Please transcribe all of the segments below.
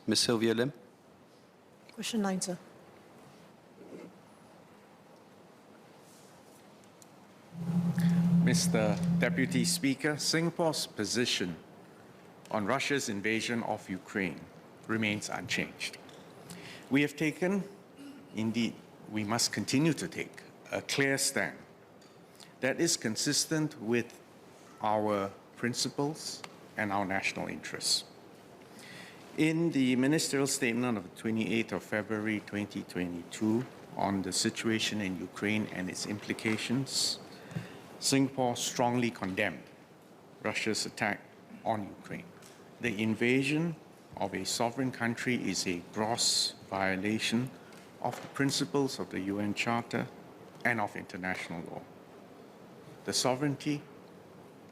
Ms. Sylvia Lim. Question 9, sir. Mr. Deputy Speaker, Singapore's position on Russia's invasion of Ukraine remains unchanged. We have taken, indeed, we must continue to take a clear stand that is consistent with our principles and our national interests. In the ministerial statement of the 28th of February 2022 on the situation in Ukraine and its implications, Singapore strongly condemned Russia's attack on Ukraine. The invasion of a sovereign country is a gross violation of the principles of the UN Charter and of international law. The sovereignty,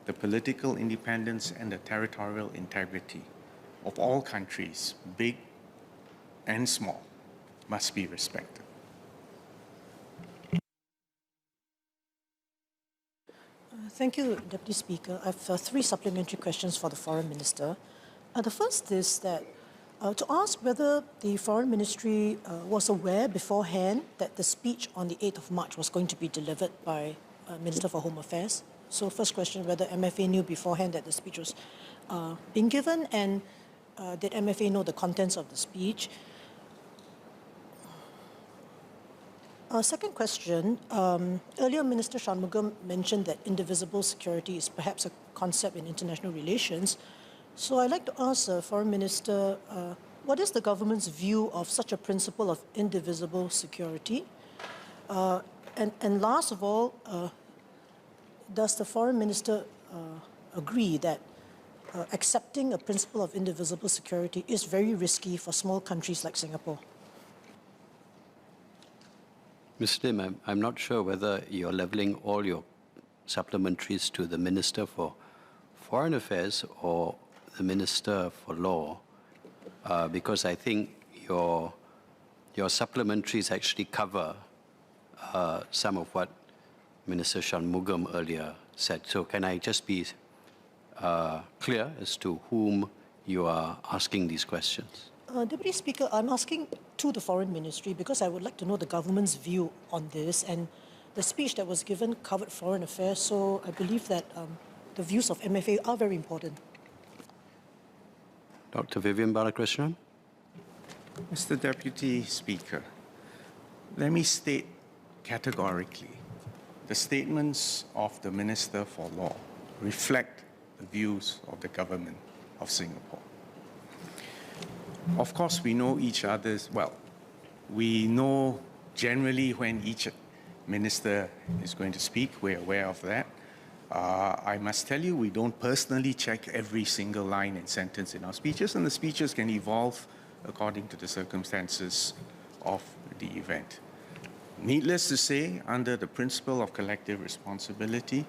the political independence, and the territorial integrity of all countries, big and small, must be respected. Thank you, Deputy Speaker. I have three supplementary questions for the Foreign Minister. The first is that to ask whether the Foreign Ministry was aware beforehand that the speech on the 8th of March was going to be delivered by Minister for Home Affairs. So first question, whether MFA knew beforehand that the speech was being given, and did MFA know the contents of the speech? Second question, earlier Minister Shanmugam mentioned that indivisible security is perhaps a concept in international relations. So I'd like to ask the Foreign Minister, what is the government's view of such a principle of indivisible security? And last of all, does the Foreign Minister agree that accepting a principle of indivisible security is very risky for small countries like Singapore? Ms. Lim, I'm not sure whether you're leveling all your supplementaries to the Minister for Foreign Affairs or the Minister for Law, because I think your supplementaries actually cover some of what Minister Shanmugam earlier said. So can I just be clear as to whom you are asking these questions? Deputy Speaker, I'm asking to the Foreign Ministry because I would like to know the government's view on this, and the speech that was given covered foreign affairs, so I believe that the views of MFA are very important. Dr. Vivian Balakrishnan. Mr. Deputy Speaker, let me state categorically, the statements of the Minister for Law reflect the views of the government of Singapore. Of course, we know each other's, well, we know generally when each minister is going to speak, we're aware of that. I must tell you, we don't personally check every single line and sentence in our speeches, and the speeches can evolve according to the circumstances of the event. Needless to say, under the principle of collective responsibility,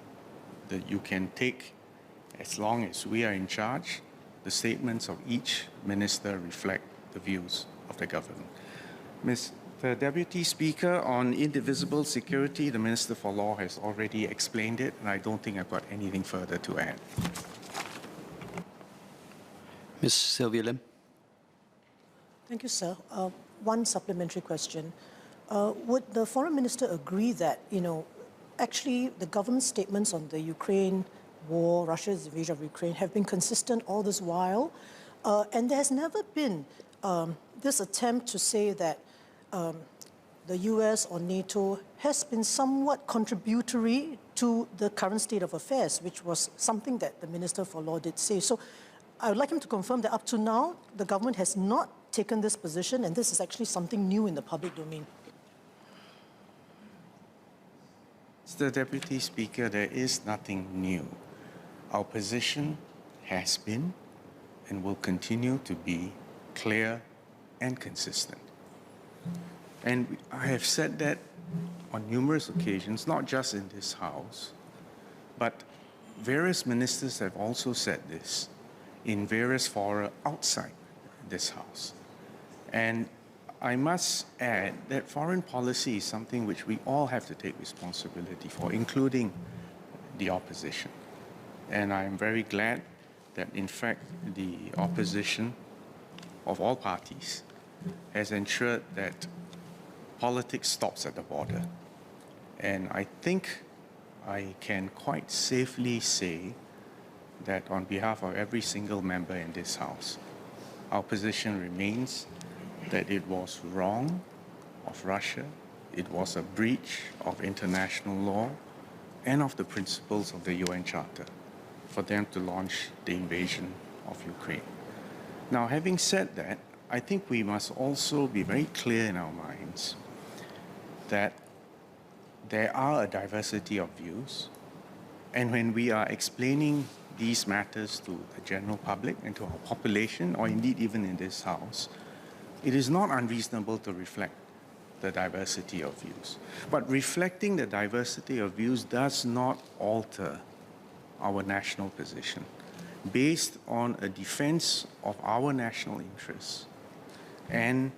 that you can take, as long as we are in charge, the statements of each minister reflect the views of the government. Mr. Deputy Speaker, on indivisible security, the Minister for Law has already explained it, and I don't think I've got anything further to add. Ms. Sylvia Lim. Thank you, sir. One supplementary question. Would the Foreign Minister agree that, actually the government statements on the Ukraine war, Russia's invasion of Ukraine, have been consistent all this while, and there has never been this attempt to say that the US or NATO has been somewhat contributory to the current state of affairs, which was something that the Minister for Law did say. So I would like him to confirm that up to now, the government has not taken this position, and this is actually something new in the public domain. Mr. Deputy Speaker, there is nothing new. Our position has been and will continue to be clear and consistent. And I have said that on numerous occasions, not just in this House, but various ministers have also said this in various fora outside this House. And I must add that foreign policy is something which we all have to take responsibility for, including the opposition. And I am very glad that, in fact, the opposition of all parties has ensured that politics stops at the border. And I think I can quite safely say that on behalf of every single member in this House, our position remains that it was wrong of Russia, it was a breach of international law and of the principles of the UN Charter for them to launch the invasion of Ukraine. Now, having said that, I think we must also be very clear in our minds that there are a diversity of views, and when we are explaining these matters to the general public and to our population, or indeed even in this House, it is not unreasonable to reflect the diversity of views. But reflecting the diversity of views does not alter our national position based on a defense of our national interests and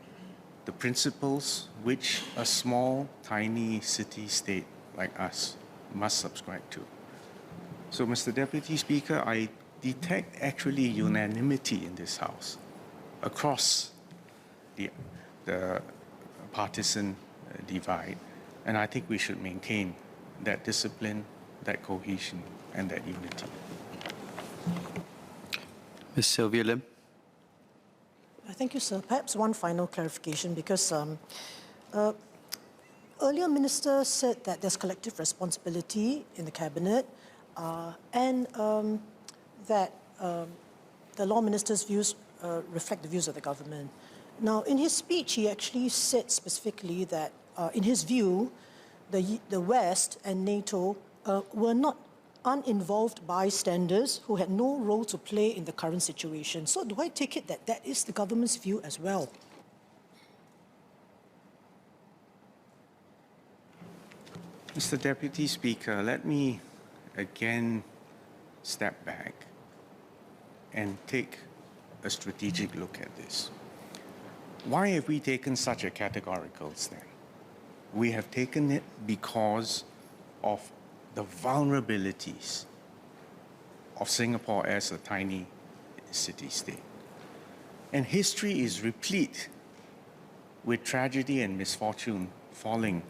the principles which a small, tiny city-state like us must subscribe to. So, Mr. Deputy Speaker, I detect actually unanimity in this House across the partisan divide, and I think we should maintain that discipline, that cohesion, and that unity. Ms. Sylvia Lim. Thank you, sir. Perhaps one final clarification, because earlier Minister said that there's collective responsibility in the Cabinet and that the Law Minister's views reflect the views of the government. Now, in his speech, he actually said specifically that, in his view, the West and NATO were not uninvolved bystanders who had no role to play in the current situation. So do I take it that that is the government's view as well? Mr. Deputy Speaker, let me again step back and take a strategic look at this. Why have we taken such a categorical stand? We have taken it because of the vulnerabilities of Singapore as a tiny city-state. And history is replete with tragedy and misfortune falling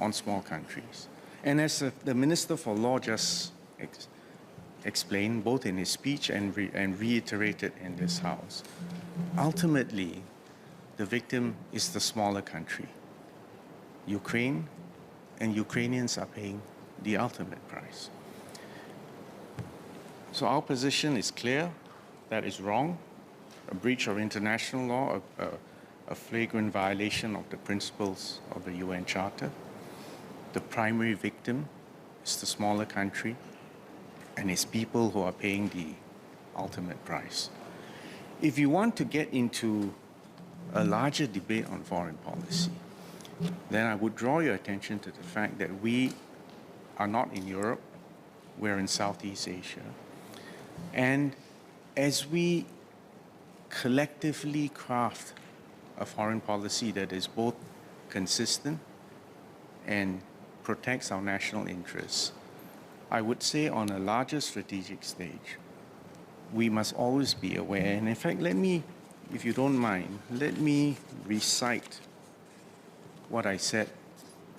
on small countries. And as the Minister for Law just explained, both in his speech and reiterated in this House, ultimately, the victim is the smaller country, Ukraine, and Ukrainians are paying the ultimate price. So our position is clear. That is wrong, a breach of international law, a flagrant violation of the principles of the UN Charter. The primary victim is the smaller country, and it's people who are paying the ultimate price. If you want to get into a larger debate on foreign policy, then I would draw your attention to the fact that we are not in Europe, we're in Southeast Asia. And as we collectively craft a foreign policy that is both consistent and protects our national interests, I would say on a larger strategic stage, we must always be aware. And in fact, let me, if you don't mind, let me recite what I said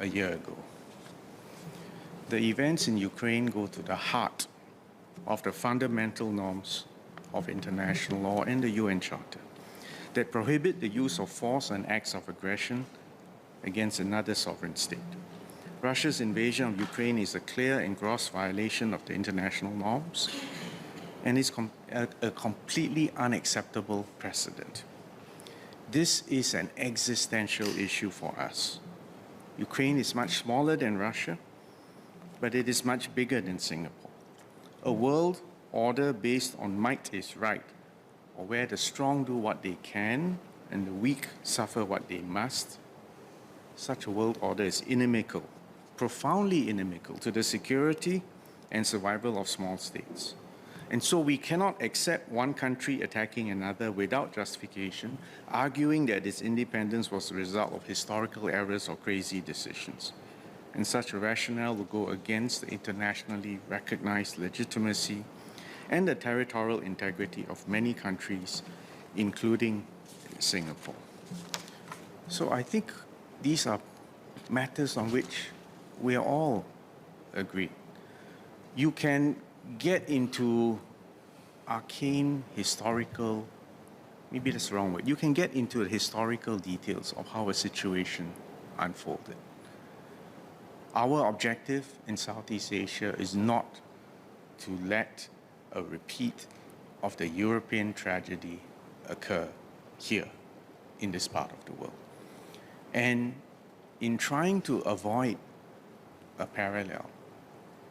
a year ago. The events in Ukraine go to the heart of the fundamental norms of international law and the UN Charter that prohibit the use of force and acts of aggression against another sovereign state. Russia's invasion of Ukraine is a clear and gross violation of the international norms and is a completely unacceptable precedent. This is an existential issue for us. Ukraine is much smaller than Russia, but it is much bigger than Singapore. A world order based on might is right, or where the strong do what they can and the weak suffer what they must. Such a world order is inimical, profoundly inimical to the security and survival of small states. And so we cannot accept one country attacking another without justification, arguing that its independence was the result of historical errors or crazy decisions. And such a rationale will go against the internationally recognized legitimacy and the territorial integrity of many countries including Singapore. So I think these are matters on which we are all agreed. You can get into arcane historical, maybe that's the wrong word, you can get into the historical details of how a situation unfolded. Our objective in Southeast Asia is not to let a repeat of the European tragedy occur here in this part of the world. And in trying to avoid a parallel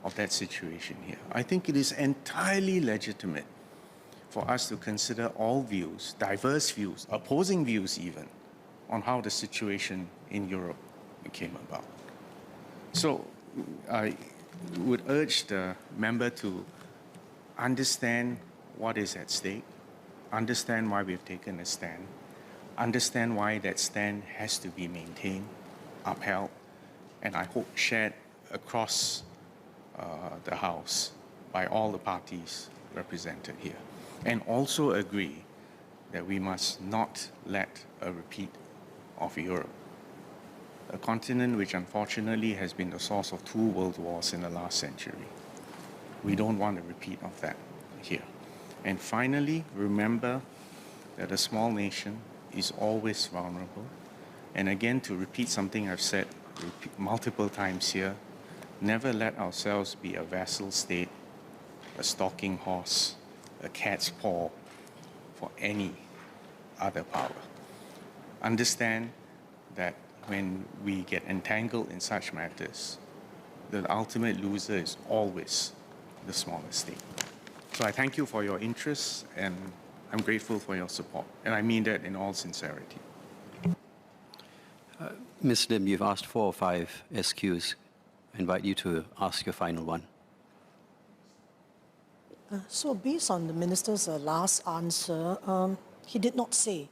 of that situation here, I think it is entirely legitimate for us to consider all views, diverse views, opposing views even, on how the situation in Europe came about. So I would urge the member to understand what is at stake, understand why we've taken a stand, understand why that stand has to be maintained, upheld, and I hope shared across the House by all the parties represented here. And also agree that we must not let a repeat of Europe, a continent which unfortunately has been the source of 2 world wars in the last century. We don't want a repeat of that here. And finally, remember that a small nation is always vulnerable. And again, to repeat something I've said multiple times here, never let ourselves be a vassal state, a stalking horse, a cat's paw for any other power. Understand that when we get entangled in such matters, the ultimate loser is always the smaller state. So I thank you for your interest, and I'm grateful for your support. And I mean that in all sincerity. Ms. Lim, you've asked 4 or 5 SQs. I invite you to ask your final one. So based on the minister's last answer, he did not say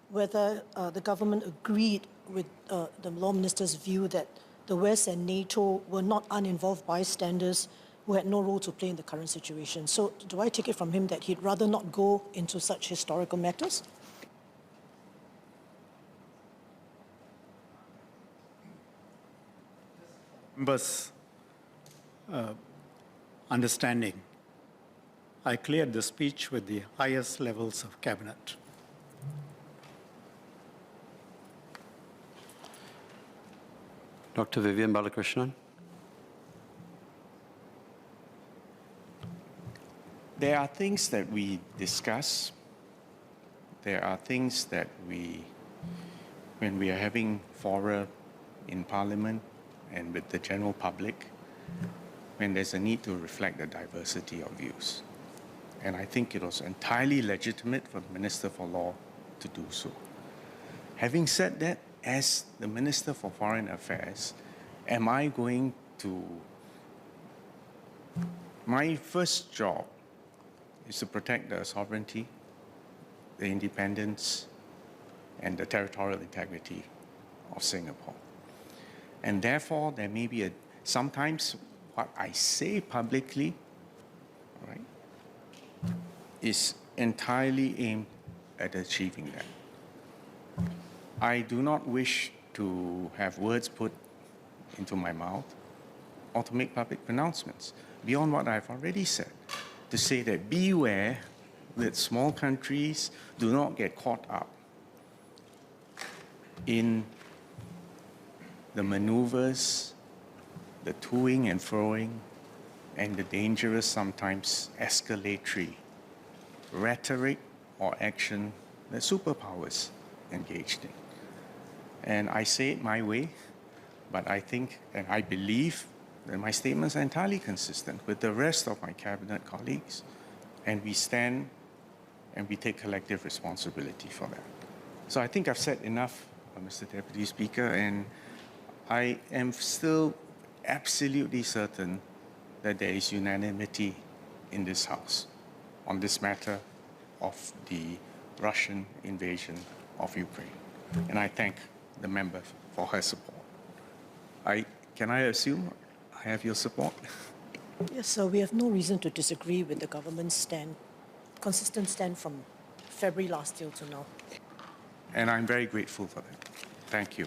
whether the government agreed with the law minister's view that the West and NATO were not uninvolved bystanders who had no role to play in the current situation. So do I take it from him that he'd rather not go into such historical matters? Members' understanding, I cleared the speech with the highest levels of cabinet. Dr. Vivian Balakrishnan. There are things that we discuss. There are things that when we are having fora in Parliament and with the general public, when there's a need to reflect the diversity of views. And I think it was entirely legitimate for the Minister for Law to do so. Having said that, as the Minister for Foreign Affairs, am I going to... My first job is to protect the sovereignty, the independence, and the territorial integrity of Singapore. And therefore, there may be sometimes what I say publicly, right, is entirely aimed at achieving that. I do not wish to have words put into my mouth or to make public pronouncements beyond what I've already said, to say that beware that small countries do not get caught up in the maneuvers, the toing and froing, and the dangerous, sometimes escalatory rhetoric or action that superpowers engaged in. And I say it my way, but I think and I believe that my statements are entirely consistent with the rest of my cabinet colleagues, and we stand and we take collective responsibility for that. So I think I've said enough, Mr. Deputy Speaker, and I am still absolutely certain that there is unanimity in this House on this matter of the Russian invasion of Ukraine. And I thank the member for her support. Can I assume I have your support? Yes, sir. We have no reason to disagree with the government's consistent stand from February last year to now. And I'm very grateful for that. Thank you.